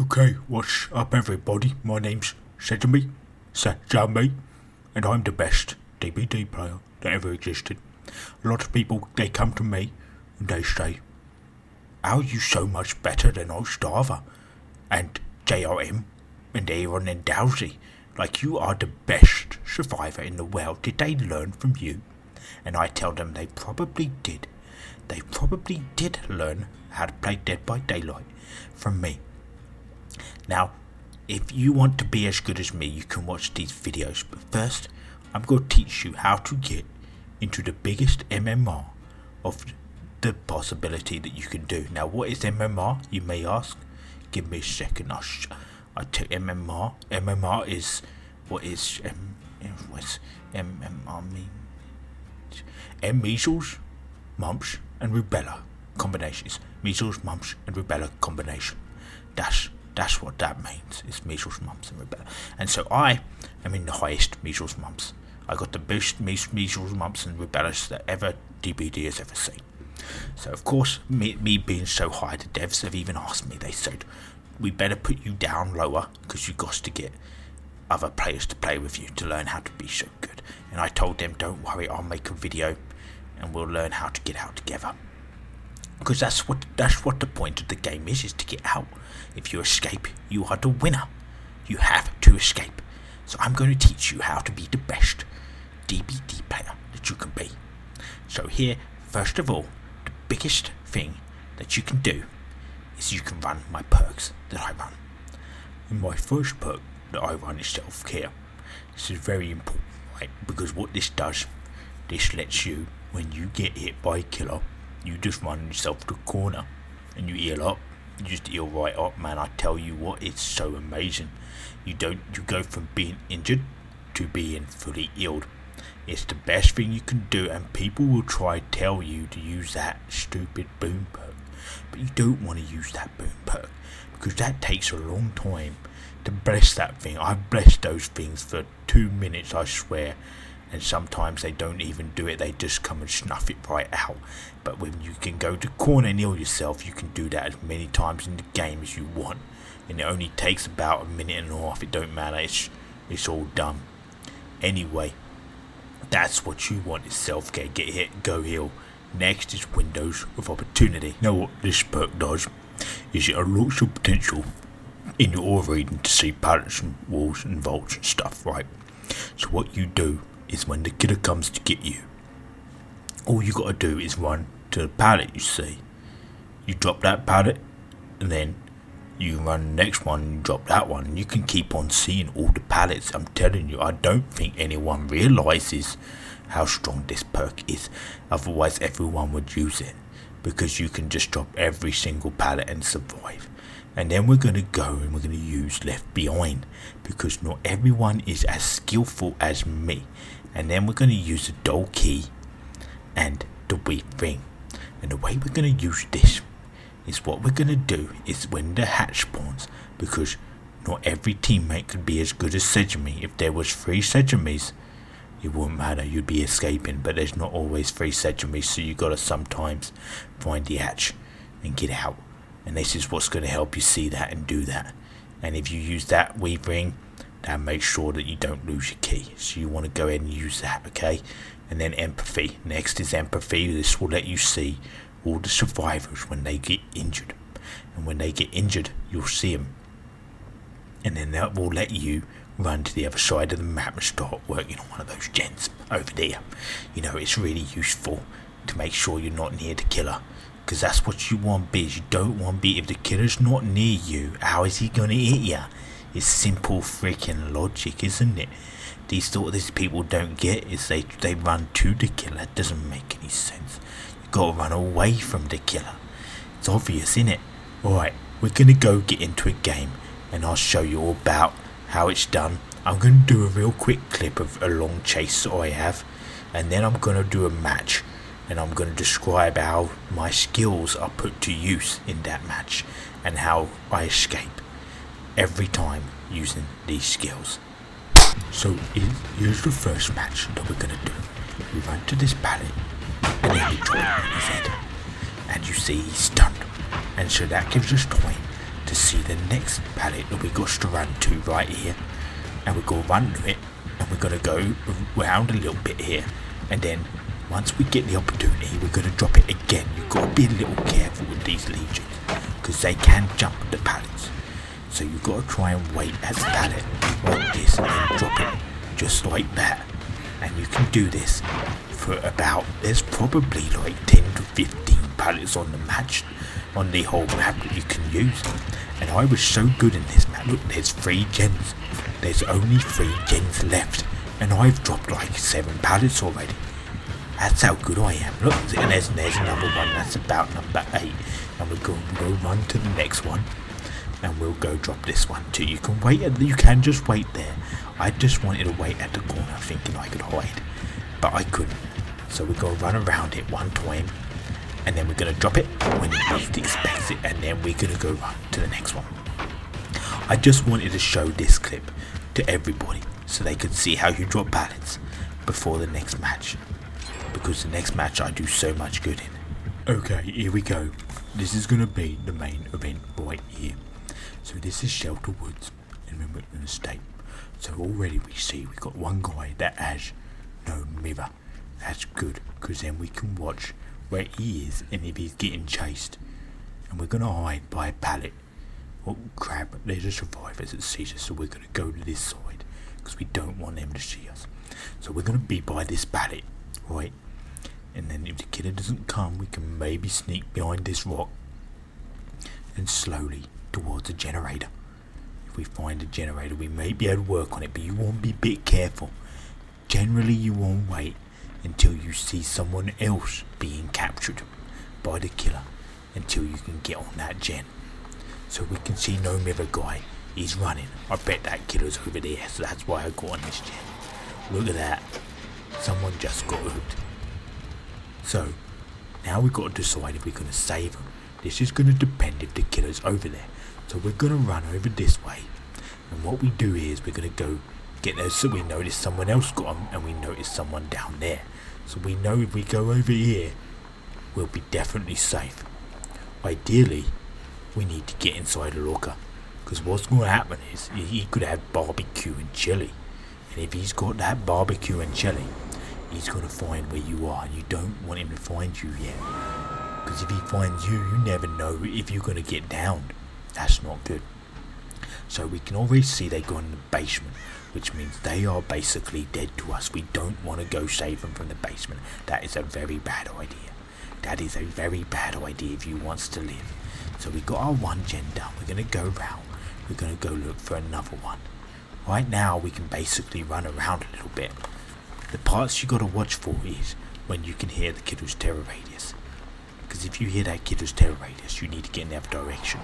Okay, what's up everybody? My name's Sesame, and I'm the best DVD player that ever existed. A lot of people, they come to me and they say, how are you so much better than Otzdarva and JRM and Ayrun and Dowsy? Like, you are the best survivor in the world. Did they learn from you? And I tell them they probably did. They probably did learn how to play Dead by Daylight from me. Now, if you want to be as good as me, you can watch these videos. But first, I'm going to teach you how to get into the biggest MMR of the possibility that you can do. Now, what is MMR, you may ask? Give me a second. I'll tell you MMR. MMR is, what is what's MMR mean? Measles, mumps, and rubella combinations. Measles, mumps, and rubella combination. That's what that means. It's measles, mumps, and rubella. And so I am in the highest measles, mumps. I got the best measles, mumps, and rubella that ever DBD has ever seen. So of course, me being so high, the devs have even asked me. They said, we better put you down lower because you got to get other players to play with you to learn how to be so good. And I told them, don't worry, I'll make a video and we'll learn how to get out together. Because that's what the point of the game is to get out. If you escape, you are the winner. You have to escape. So I'm going to teach you how to be the best DBD player that you can be. So here, first of all, the biggest thing that you can do is you can run my perks that I run. And my first perk that I run is self-care. This is very important, right? Because what this does, this lets you, when you get hit by a killer, you just run yourself to the corner and you heal up. You just heal right up, man. I tell you what, it's so amazing. You go from being injured to being fully healed. It's the best thing you can do, and people will try to tell you to use that stupid boom perk. But you don't want to use that boom perk because that takes a long time to bless that thing. I've blessed those things for 2 minutes, I swear. And sometimes they don't even do it, they just come and snuff it right out. But when you can go to corner and heal yourself, you can do that as many times in the game as you want. And it only takes about a minute and a half, it don't matter, it's all done. Anyway, that's what you want, is self-care. Get hit, go heal. Next is windows of opportunity. Now what this perk does is it unlocks your potential in your aura reading to see patterns and walls and vaults and stuff, right? So what you do is when the killer comes to get you, all you gotta do is run to the pallet you see. You drop that pallet and then you run the next one and you drop that one, and you can keep on seeing all the pallets. I'm telling you, I don't think anyone realizes how strong this perk is. Otherwise everyone would use it, because you can just drop every single pallet and survive. And then we're going to go and we're going to use Left Behind, because not everyone is as skillful as me. And then we're going to use the dull key and the weak ring. And the way we're going to use this is, what we're going to do is when the hatch spawns, because not every teammate could be as good as Sesame. If there was 3 Sesames, it wouldn't matter, you'd be escaping. But there's not always 3 Sesames, so you got to sometimes find the hatch and get out. And this is what's going to help you see that and do that. And if you use that weave ring, that makes sure that you don't lose your key. So you want to go ahead and use that, okay? And then empathy. Next is empathy. This will let you see all the survivors when they get injured. And when they get injured, you'll see them. And then that will let you run to the other side of the map and start working on one of those gens over there. You know, it's really useful to make sure you're not near the killer. Because that's what you want to be. You don't want to be, if the killer's not near you, how is he going to hit you? It's simple freaking logic, isn't it? These people don't get is they run to the killer. It doesn't make any sense. You got to run away from the killer. It's obvious, isn't it? Alright, we're going to go get into a game and I'll show you all about how it's done. I'm going to do a real quick clip of a long chase that I have, and then I'm going to do a match. And I'm going to describe how my skills are put to use in that match and how I escape every time using these skills. So here's the first match that we're going to do. We run to this pallet and then we drop him on his head. And you see he's stunned. And so that gives us time to to see the next pallet that we got to run to right here. And we're going to run to it, and we're going to go around a little bit here, and then once we get the opportunity, we're going to drop it again. You've got to be a little careful with these legions, because they can jump the pallets. So you've got to try and wait at the pallet like this, and then drop it just like that. And you can do this for about, there's probably like 10 to 15 pallets on the match, on the whole map that you can use. And I was so good in this map. Look, there's 3 gens. There's only 3 gens left, and I've dropped like 7 pallets already. That's how good I am. Look, and there's another one. That's about number 8, and we're going to go run to the next one, and we'll go drop this one too. You can wait. You can just wait there. I just wanted to wait at the corner, thinking I could hide, but I couldn't. So we're going to run around it one time, and then we're going to drop it when it least expects it, and then we're going to go run to the next one. I just wanted to show this clip to everybody so they could see how you drop pallets before the next match, because the next match I do so much good in. Okay, here we go. This is going to be the main event right here. So this is Shelter Woods in Wimbledon Estate. So already we see we got one guy that has no mirror. That's good, because then we can watch where he is and if he's getting chased. And we're going to hide by a pallet. Oh crap, there's a survivors that sees us, so we're going to go to this side, because we don't want them to see us. So we're going to be by this pallet, right? And then if the killer doesn't come, we can maybe sneak behind this rock and slowly towards the generator. If we find a generator, we may be able to work on it, but you want to be a bit careful. Generally, you won't wait until you see someone else being captured by the killer until you can get on that gen. So we can see no mirror guy. He's running. I bet that killer's over there, so that's why I got on this gen. Look at that. Someone just got hooked. So, now we've got to decide if we're going to save him. This is going to depend if the killer's over there. So we're going to run over this way. And what we do is we're going to go get there. So we notice someone else got him, and we notice someone down there. So we know if we go over here, we'll be definitely safe. Ideally, we need to get inside a locker, because what's going to happen is he could have barbecue and chili, and if he's got that barbecue and chili, he's going to find where you are, and you don't want him to find you yet, because if he finds you, you never know if you're going to get downed. That's not good. So we can already see they go in the basement, which means they are basically dead to us. We don't want to go save them from the basement. That is a very bad idea. That is a very bad idea if you want to live. So we got our one gen done. We're going to go round. We're going to go look for another one. Right now we can basically run around a little bit. The parts you got to watch for is when you can hear the killer's terror radius. Because if you hear that killer's terror radius, you need to get in the other direction.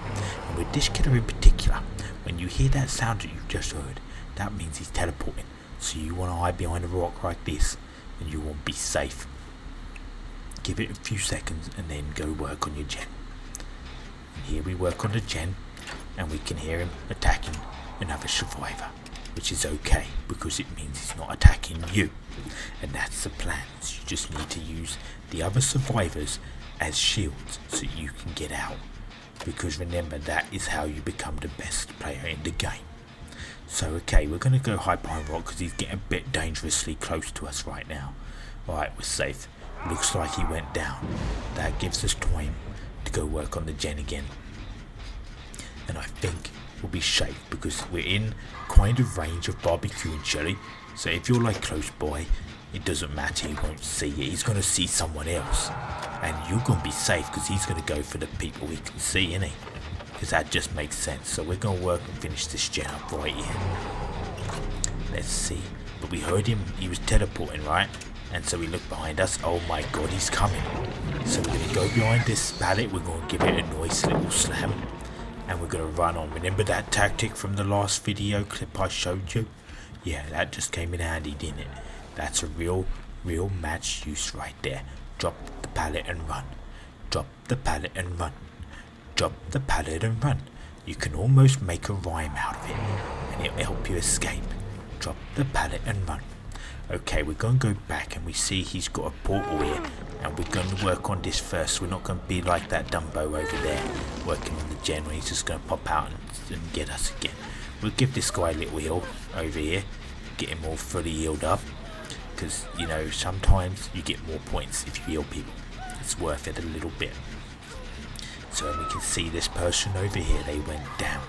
And with this killer in particular, when you hear that sound that you've just heard, that means he's teleporting. So you want to hide behind a rock like this, and you want to be safe. Give it a few seconds and then go work on your gen. And here we work on the gen, and we can hear him attacking another survivor, which is okay because it means he's not attacking you. And that's the plan. So you just need to use the other survivors as shields so you can get out, because remember, that is how you become the best player in the game. So okay, we're going to go hide behind rock because he's getting a bit dangerously close to us right now. Alright, we're safe. Looks like he went down. That gives us time to go work on the gen again. And I think we'll be safe because we're in kind of range of barbecue and chili. So if you're like close by, it doesn't matter, he won't see you. He's going to see someone else. And you're going to be safe because he's going to go for the people he can see, isn't he? Because that just makes sense. So we're going to work and finish this gen up right here. Let's see. But we heard him, he was teleporting, right? And so we look behind us. Oh my god, he's coming. So we're going to go behind this pallet. We're going to give it a nice little slam. And we're going to run on. Remember that tactic from the last video clip I showed you? Yeah, that just came in handy, didn't it? That's a real match use right there. Drop the pallet and run. Drop the pallet and run. Drop the pallet and run. You can almost make a rhyme out of it, and it'll help you escape. Drop the pallet and run. Okay, we're going to go back and we see he's got a portal here. And we're going to work on this first. We're not going to be like that Dumbo over there, working on the gen where he's just going to pop out and get us again. We'll give this guy a little heal over here. Get him all fully healed up. Because, you know, sometimes you get more points if you heal people. It's worth it a little bit. So we can see this person over here, they went down.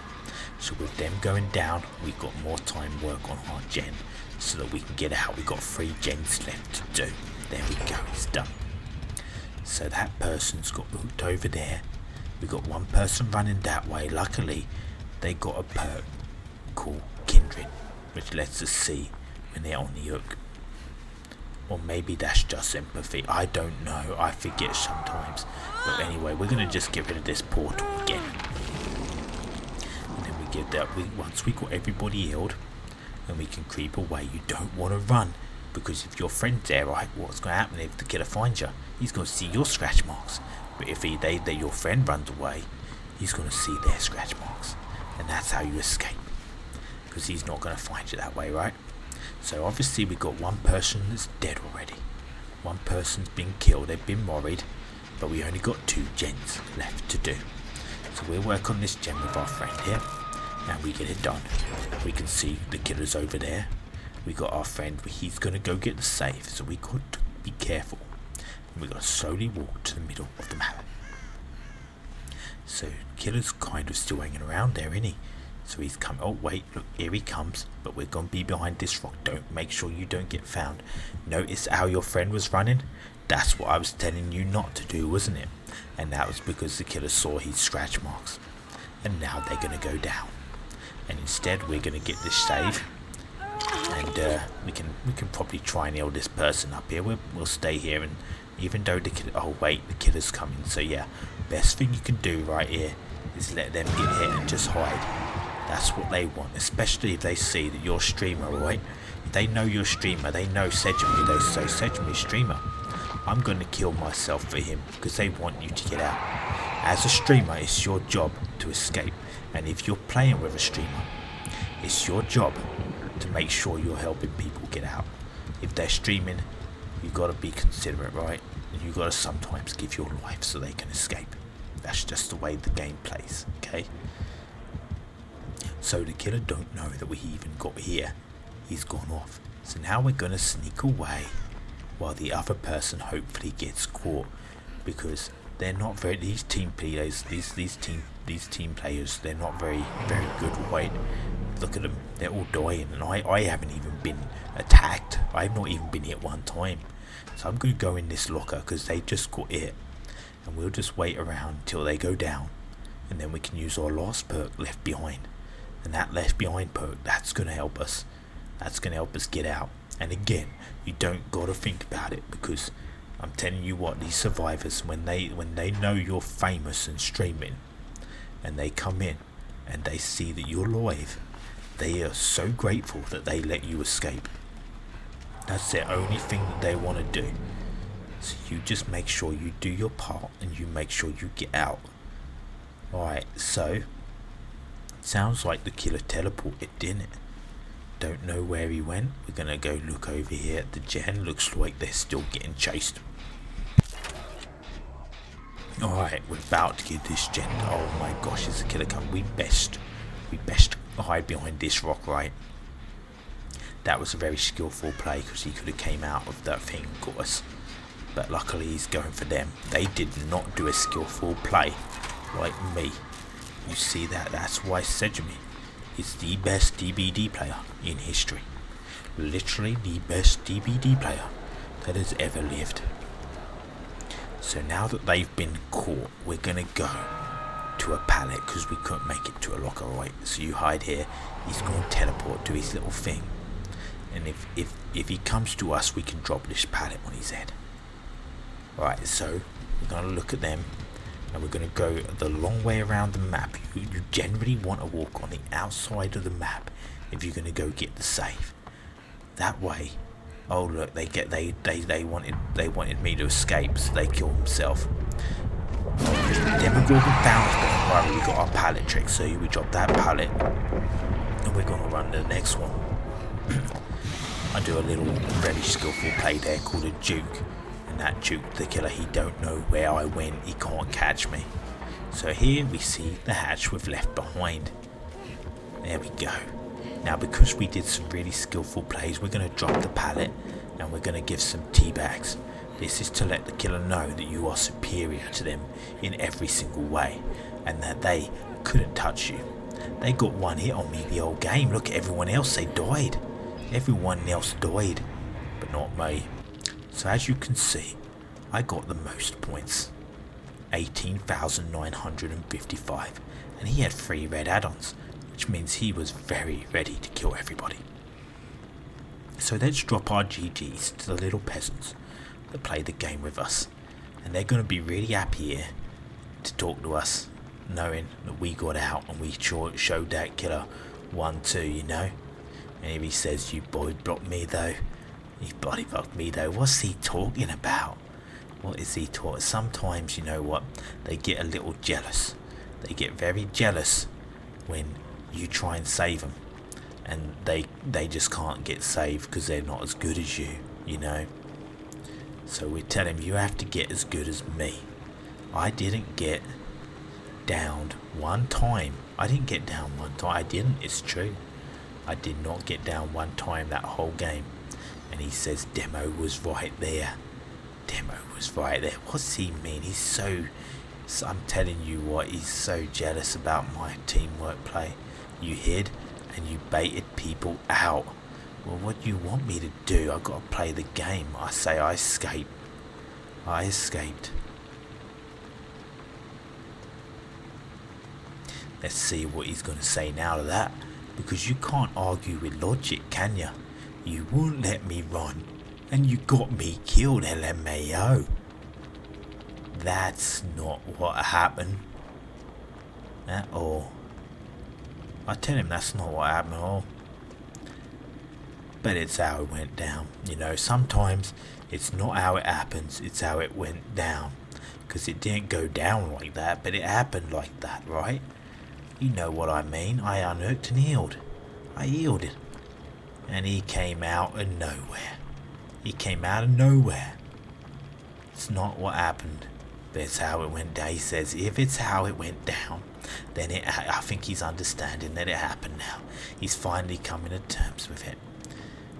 So with them going down, we've got more time to work on our gen. So that we can get out. We've got 3 gens left to do. There we go, it's done. So that person's got hooked over there. We've got one person running that way. Luckily, they got a perk called Kindred, which lets us see when they're on the hook. Or maybe that's just empathy. I don't know. I forget sometimes. But anyway, we're going to just get rid of this portal again. And then we get that. Once we got everybody healed, then we can creep away. You don't want to run. Because if your friend's there, right, what's going to happen if the killer finds you? He's going to see your scratch marks. But if your friend runs away, he's going to see their scratch marks. And that's how you escape. Because he's not going to find you that way, right? So obviously we've got one person that's dead already. One person's been killed, they've been worried. But we only got 2 gens left to do. So we'll work on this gen with our friend here. And we get it done. We can see the killer's over there. We got our friend, he's going to go get the safe, so we got to be careful. And we got to slowly walk to the middle of the map. So, killer's kind of still hanging around there, isn't he? So he's come, oh wait, look, here he comes, but we're going to be behind this rock. Make sure you don't get found. Notice how your friend was running? That's what I was telling you not to do, wasn't it? And that was because the killer saw his scratch marks. And now they're going to go down. And instead, we're going to get this save. And we can probably try and heal this person up here. We'll stay here, and even though the killer, oh wait, the killer's coming. So yeah, best thing you can do right here is let them get hit and just hide. That's what they want, especially if they see that you're a streamer, right? If they know you're a streamer, they know Sejami, they say Sejami's streamer. I'm going to kill myself for him because they want you to get out. As a streamer, it's your job to escape, and if you're playing with a streamer, it's your job to make sure you're helping people get out. If they're streaming, you've got to be considerate, right? And you've got to sometimes give your life so they can escape. That's just the way the game plays, okay? So the killer don't know that we even got here. He's gone off. So now we're going to sneak away while the other person hopefully gets caught, because they're not very, these team players, these team players, they're not very good, right? Look at them, they're all dying, and I haven't even been attacked. I've not even been hit one time. So I'm going to go in this locker because they just got hit, and we'll just wait around until they go down, and then we can use our last perk, left behind. And that left behind perk, that's going to help us. That's going to help us get out. And again, you don't got to think about it, because I'm telling you what, these survivors, when they know you're famous and streaming, and they come in and they see that you're live, they are so grateful that they let you escape. That's their only thing that they want to do. So you just make sure you do your part and you make sure you get out. Alright, so sounds like the killer teleported, didn't it? Don't know where he went. We're gonna go look over here at the gen. Looks like they're still getting chased. Alright, we're about to get this gen. Oh my gosh, it's a killer come. We best hide behind this rock, right? That was a very skillful play, because he could have came out of that thing and got us. But luckily he's going for them. They did not do a skillful play like me. You see that? That's why Sejami is the best DBD player in history. Literally the best DBD player that has ever lived. So now that they've been caught, we're gonna go to a pallet, because we couldn't make it to a locker, right? So you hide here. He's going to teleport to his little thing, and if he comes to us, we can drop this pallet on his head. Right, so we're gonna look at them, and we're gonna go the long way around the map. You generally want to walk on the outside of the map if you're gonna go get the safe. That way. Oh look, they wanted me to escape, so they killed themselves. Demogorgon found us, but don't worry, we got our pallet trick, so we drop that pallet, and we're gonna run to the next one. I do a little very skillful play there called a juke, and that juke the killer, he don't know where I went, he can't catch me. So here we see the hatch we've left behind. There we go. Now because we did some really skillful plays, we're going to drop the pallet and we're going to give some tea bags. This is to let the killer know that you are superior to them in every single way, and that they couldn't touch you. They got one hit on me the whole game. Look at everyone else, they died. Everyone else died, but not me. So as you can see, I got the most points. 18,955, and he had 3 red add-ons, which means he was very ready to kill everybody. So let's drop our GGs to the little peasants that play the game with us, and they're going to be really happy here to talk to us, knowing that we got out and we showed that killer 1-2, you know. And if he says, "You boy blocked me though, you bloody blocked me though," what's he talking about? What is he talking? Sometimes, you know what, they get a little jealous. They get very jealous when you try and save them, and they just can't get saved because they're not as good as you, you know. So we tell him, you have to get as good as me. I didn't get downed one time. I didn't, it's true. I did not get down one time that whole game. And he says Demo was right there. Demo was right there. What's he mean? He's so I'm telling you what, he's so jealous about my teamwork play. You hid and you baited people out. Well, what do you want me to do? I gotta play the game. I say I escaped. Let's see what he's gonna say now to that, because you can't argue with logic, can you? You wouldn't let me run, and you got me killed, LMAO. That's not what happened at all. I tell him that's not what happened at all. But it's how it went down. You know, sometimes it's not how it happens, it's how it went down. Because it didn't go down like that, but it happened like that, right? You know what I mean. I unhooked and healed. I healed it. And he came out of nowhere. It's not what happened, but it's how it went down. He says if it's how it went down, then I think he's understanding that it happened now. He's finally coming to terms with it.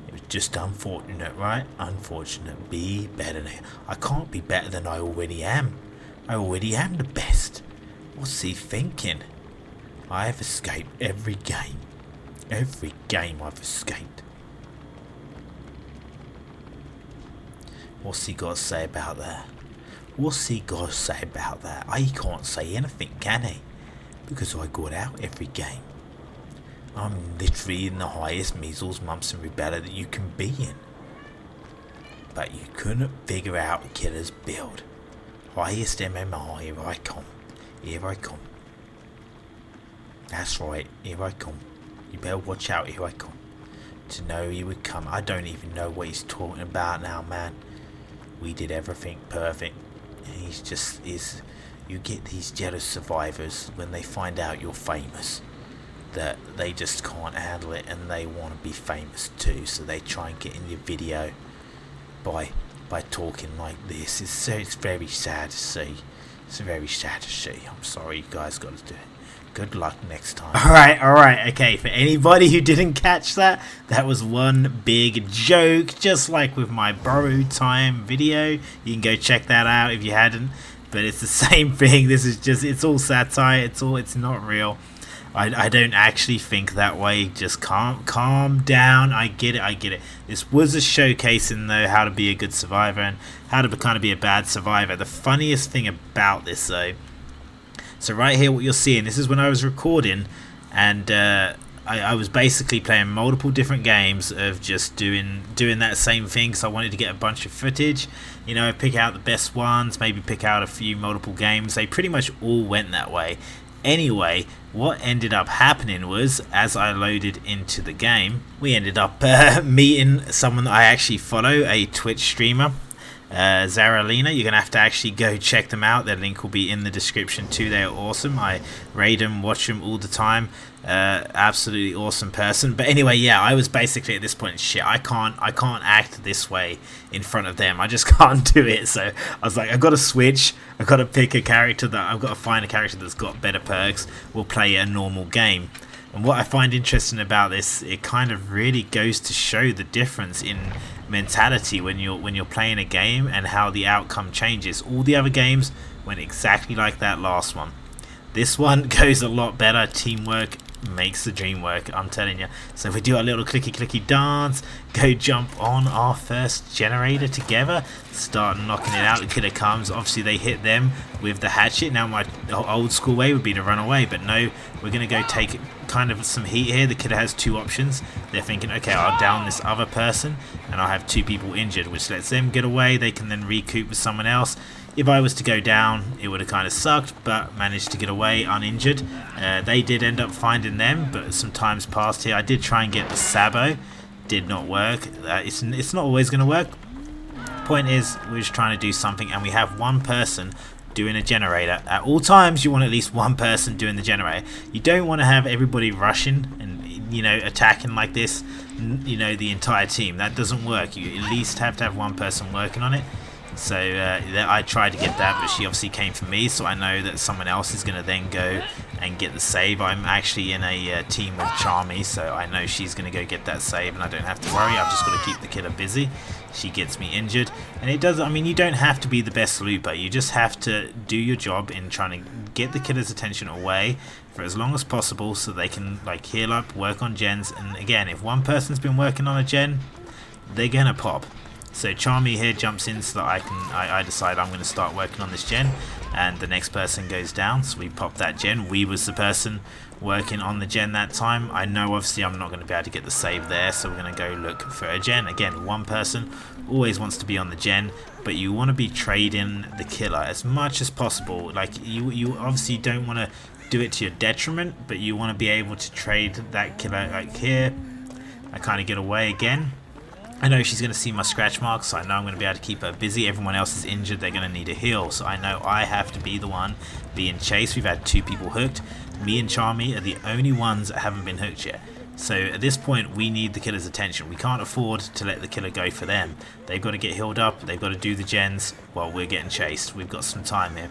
It was just unfortunate, right? Unfortunate. Be better now. I can't be better than I already am. I already am the best. What's he thinking? I have escaped every game. Every game I've escaped. What's he got to say about that? He can't say anything, can he? Because I got out every game. I'm literally in the highest measles, mumps and rubella that you can be in. But you couldn't figure out a killer's build. Highest MMR, here I come. That's right, here I come. You better watch out, here I come. To know he would come. I don't even know what he's talking about now, man. We did everything perfect. You get these jealous survivors when they find out you're famous, that they just can't handle it and they want to be famous too, so they try and get in your video by talking like this. It's very sad to see. I'm sorry you guys got to do it. Good luck next time. Alright, okay, for anybody who didn't catch that was one big joke, just like with my borrow time video. You can go check that out if you hadn't, but it's the same thing. This is just, it's all satire, it's not real. I don't actually think that way. Just calm down. I get it. This was a showcasing though how to be a good survivor and how to kind of be a bad survivor. The funniest thing about this though, so right here what you're seeing, this is when I was recording, and I was basically playing multiple different games of just doing that same thing, because I wanted to get a bunch of footage, you know, pick out the best ones, maybe pick out a few multiple games. They pretty much all went that way. Anyway, what ended up happening was, as I loaded into the game, we ended up meeting someone that I actually follow, a Twitch streamer. Zaralina. You're going to have to actually go check them out. Their link will be in the description too. They're awesome. I raid them, watch them all the time. Absolutely awesome person. But anyway, yeah, I was basically at this point, shit, I can't act this way in front of them. I just can't do it. So I was like, I've got to switch. I've got to pick a character I've got to find a character that's got better perks. We'll play a normal game. And what I find interesting about this, it kind of really goes to show the difference in mentality when you're playing a game and how the outcome changes. All the other games went exactly like that last one. This one goes a lot better. Teamwork makes the dream work, I'm telling you. So if we do our little clicky dance, go jump on our first generator together, start knocking it out. The killer comes, obviously they hit them with the hatchet. Now my old school way would be to run away, but no, we're gonna go take kind of some heat here. The killer has two options. They're thinking, okay, I'll down this other person and I'll have two people injured, which lets them get away. They can then recoup with someone else. If I was to go down, it would have kind of sucked, but managed to get away uninjured. They did end up finding them, but some times passed here. I did try and get the Sabo. Did not work. It's not always going to work. Point is, we're just trying to do something, and we have one person doing a generator. At all times, you want at least one person doing the generator. You don't want to have everybody rushing and, you know, attacking like this, you know, the entire team. That doesn't work. You at least have to have one person working on it. So I tried to get that, but she obviously came for me, so I know that someone else is going to then go and get the save. I'm actually in a team with Charmy, so I know she's going to go get that save and I don't have to worry. I've just got to keep the killer busy. She gets me injured, and it does, I mean, you don't have to be the best looper. You just have to do your job in trying to get the killer's attention away for as long as possible so they can like heal up, work on gens. And again, if one person's been working on a gen, they're going to pop. So Charmy here jumps in so that I decide I'm going to start working on this gen, and the next person goes down, so we pop that gen. We was the person working on the gen that time. I know obviously I'm not going to be able to get the save there, so we're going to go look for a gen. Again, one person always wants to be on the gen, but you want to be trading the killer as much as possible. Like you obviously don't want to do it to your detriment, but you want to be able to trade that killer. Like here, I kind of get away again. I know she's going to see my scratch marks, so I know I'm going to be able to keep her busy. Everyone else is injured, they're going to need a heal, so I know I have to be the one being chased. We've had two people hooked. Me and Charmy are the only ones that haven't been hooked yet. So at this point, we need the killer's attention. We can't afford to let the killer go for them. They've got to get healed up, they've got to do the gens while we're getting chased. We've got some time here.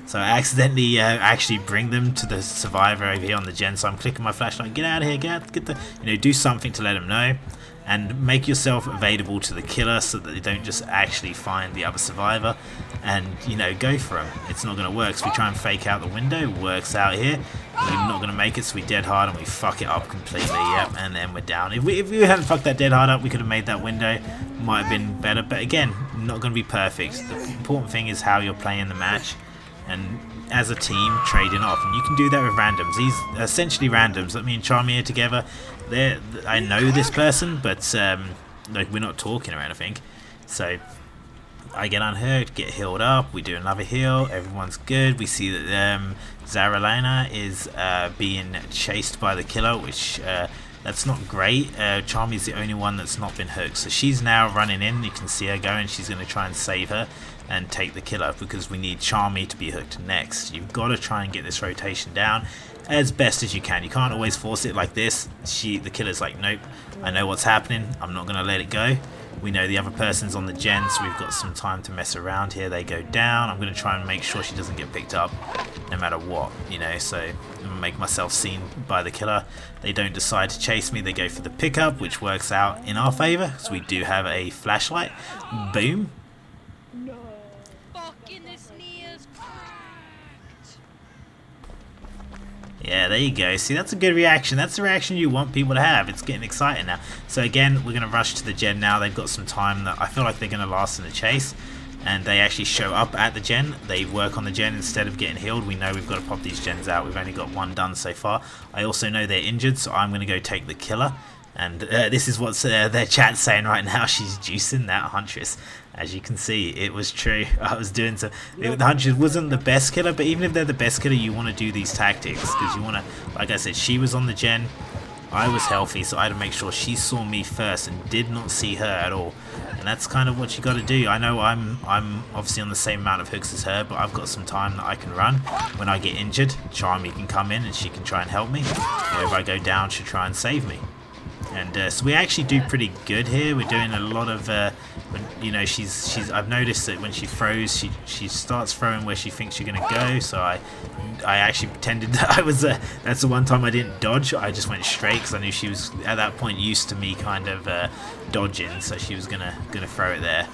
So I accidentally actually bring them to the survivor over here on the gen, so I'm clicking my flashlight, get out of here, get the, you know, do something to let them know. And make yourself available to the killer so that they don't just actually find the other survivor and, you know, go for them. It's not going to work. So we try and fake out the window. Works out here. We're not going to make it, so we dead hard and we fuck it up completely. Yep, and then we're down. If we hadn't fucked that dead hard up, we could have made that window. Might have been better. But again, not going to be perfect. The important thing is how you're playing the match. And as a team, trading off. And you can do that with randoms. These are essentially randoms. Like me and Charmy are together. I know this person, but like we're not talking or anything. So I get unhurt, get healed up, we do another heal, everyone's good. We see that Zaralina is being chased by the killer, which that's not great. Charmy's the only one that's not been hooked, so she's now running in. You can see her going. She's going to try and save her and take the killer, because we need Charmy to be hooked next. You've got to try and get this rotation down as best as you can. You can't always force it like this. The killer's like, nope, I know what's happening, I'm not going to let it go. We know the other person's on the gen, so we've got some time to mess around here. They go down. I'm going to try and make sure she doesn't get picked up no matter what, you know, so I'm going to make myself seen by the killer. They don't decide to chase me. They go for the pickup, which works out in our favor, so we do have a flashlight. Boom. Yeah, there you go. See, that's a good reaction. That's the reaction you want people to have. It's getting exciting now. So again, we're going to rush to the gen now. They've got some time that I feel like they're going to last in the chase. And they actually show up at the gen. They work on the gen instead of getting healed. We know we've got to pop these gens out. We've only got one done so far. I also know they're injured, so I'm going to go take the killer. And this is what their chat's saying right now. She's juicing that Huntress. As you can see, it was true. I was doing so. The Huntress wasn't the best killer, but even if they're the best killer, you want to do these tactics. Because you want to, like I said, she was on the gen. I was healthy, so I had to make sure she saw me first and did not see her at all. and that's kind of what you got to do. I know I'm obviously on the same amount of hooks as her, but I've got some time that I can run. When I get injured, Charmy can come in and she can try and help me, or if I go down, she'll try and save me. And so we actually do pretty good here. We're doing a lot of, you know, she's. I've noticed that when she throws, she starts throwing where she thinks you're gonna go. So I actually pretended that I was. That's the one time I didn't dodge. I just went straight because I knew she was at that point used to me kind of dodging, so she was gonna throw it there.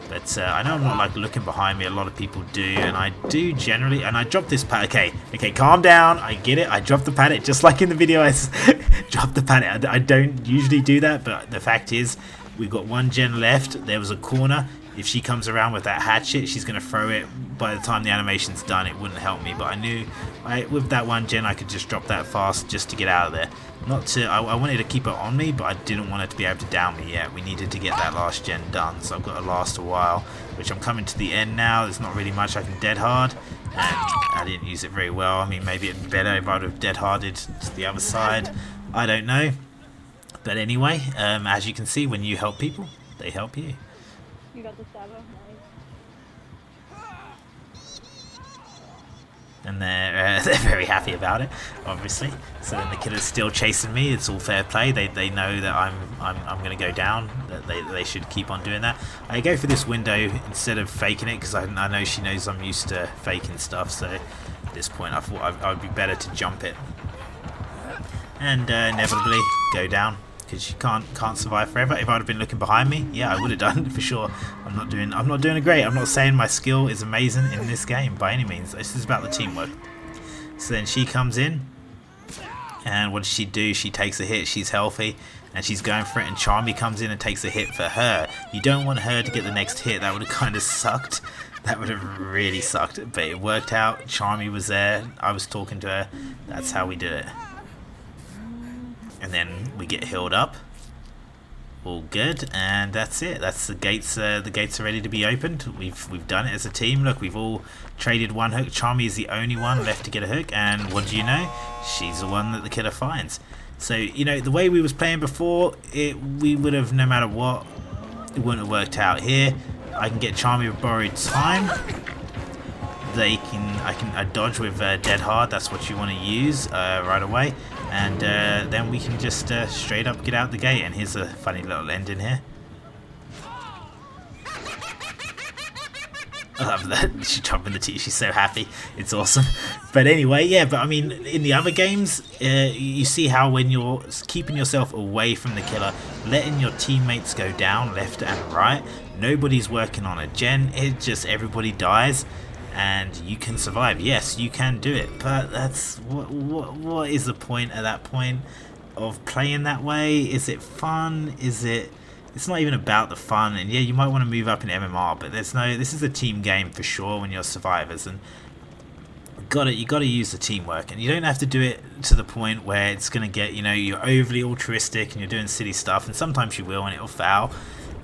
But I know I'm not like looking behind me. A lot of people do, and I do generally. And I dropped this pad. Okay, calm down. I get it. I dropped the paddock just like in the video. I dropped the paddock. I don't usually do that, but the fact is, we've got one gen left. There was a corner. If she comes around with that hatchet, she's gonna throw it. By the time the animation's done, it wouldn't help me. But I knew, with that one gen, I could just drop that fast just to get out of there. Not to, I wanted to keep it on me, but I didn't want it to be able to down me yet. We needed to get that last gen done, so I've got to last a while, which I'm coming to the end now. There's not really much I can dead hard, and I didn't use it very well. I mean, maybe it'd be better if I would have dead harded to the other side. I don't know. But anyway, as you can see, when you help people, they help you. You got the stabber? Nice. And they're very happy about it, obviously. So then the killer's still chasing me. It's all fair play. They know that I'm going to go down. That they should keep on doing that. I go for this window instead of faking it because I know she knows I'm used to faking stuff. So at this point, I thought I'd be better to jump it and inevitably go down. Because you can't survive forever. If I'd have been looking behind me, yeah, I would have done for sure. I'm not doing it great. I'm not saying my skill is amazing in this game by any means. This is about the teamwork. So then she comes in, and what does she do? She takes a hit. She's healthy, and she's going for it. And Charmy comes in and takes a hit for her. You don't want her to get the next hit. That would have kind of sucked. That would have really sucked. But it worked out. Charmy was there. I was talking to her. That's how we did it. And then we get healed up. All good, and that's it. That's the gates. The gates are ready to be opened. We've done it as a team. Look, we've all traded one hook. Charmy is the only one left to get a hook, and what do you know? She's the one that the killer finds. So you know the way we was playing before, we would have no matter what, it wouldn't have worked out here. I can get Charmy with borrowed time. I dodge with dead hard. That's what you want to use right away. And then we can just straight up get out the gate. And here's a funny little ending here. I love that. She's dropping the tea. She's so happy. It's awesome. But anyway, yeah. But I mean, in the other games, you see how when you're keeping yourself away from the killer, letting your teammates go down left and right, nobody's working on a gen. It just everybody dies. And you can survive. Yes, you can do it, but that's what is the point at that point of playing that way? Is it fun? Is it? It's not even about the fun. And yeah, you might want to move up in MMR, but there's no. This is a team game for sure when you're survivors, and you got to use the teamwork, and you don't have to do it to the point where it's gonna get you're overly altruistic and you're doing silly stuff, and sometimes you will and it'll foul.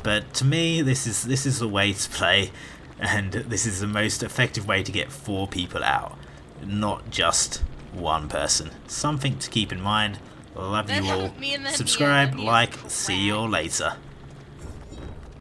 But to me, this is the way to play. And this is the most effective way to get 4 people out, not just one person. Something to keep in mind. Love you all. Subscribe, like, see you all later.